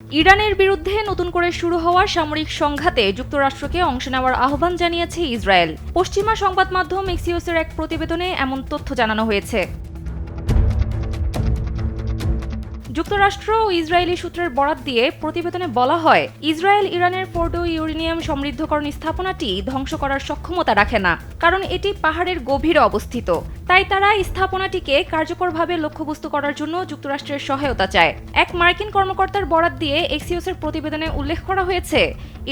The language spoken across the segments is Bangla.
ইরানের বিরুদ্ধে নতুন করে শুরু হওয়া সামরিক সংঘাতে যুক্তরাষ্ট্রকে অংশ নেওয়ার আহ্বান জানিয়েছে ইসরায়েল। পশ্চিমা সংবাদ মাধ্যম এক্সিওসের এক প্রতিবেদনে এমন তথ্য জানানো হয়েছে। যুক্তরাষ্ট্র ও ইসরায়েলি সূত্রের বরাত দিয়ে প্রতিবেদনে বলা হয়, ইসরায়েল ইরানের ফোর্ডো ইউরেনিয়াম সমৃদ্ধকরণ স্থাপনাটি ধ্বংস করার সক্ষমতা রাখে না, কারণ এটি পাহাড়ের গভীরে অবস্থিত। তাই তারা স্থাপনাটিকে কার্যকরভাবে লক্ষ্যবস্তু করার জন্য যুক্তরাষ্ট্রের সহায়তা চায়। এক মার্কিন কর্মকর্তার বরাত দিয়ে এক্সিওসের প্রতিবেদনে উল্লেখ করা হয়েছে,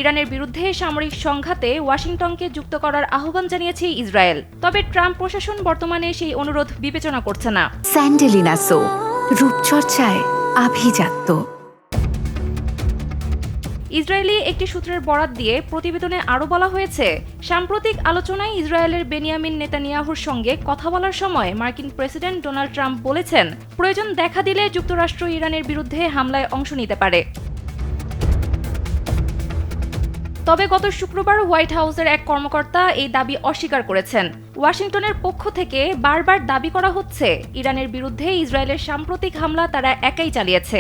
ইরানের বিরুদ্ধে সামরিক সংঘাতে ওয়াশিংটনকে যুক্ত করার আহ্বান জানিয়েছে ইসরায়েল। তবে ট্রাম্প প্রশাসন বর্তমানে সেই অনুরোধ বিবেচনা করছে না। স্যান্ডেলিনা সো, রূপচর্চায় আভিজাত্য। ইসরায়েলি একটি সূত্রের বরাত দিয়ে প্রতিবেদনে আরও বলা হয়েছে, সাম্প্রতিক আলোচনায় ইসরায়েলের বেনিয়ামিন নেতানিয়াহুর সঙ্গে কথা বলার সময় মার্কিন প্রেসিডেন্ট ডোনাল্ড ট্রাম্প বলেছেন, প্রয়োজন দেখা দিলে যুক্তরাষ্ট্র ইরানের বিরুদ্ধে হামলায় অংশ নিতে পারে। তবে গত শুক্রবার হোয়াইট হাউসের এক কর্মকর্তা এই দাবি অস্বীকার করেছেন। ওয়াশিংটনের পক্ষ থেকে বারবার দাবি করা হচ্ছে, ইরানের বিরুদ্ধে ইসরায়েলের সাম্প্রতিক হামলা তারা একাই চালিয়েছে।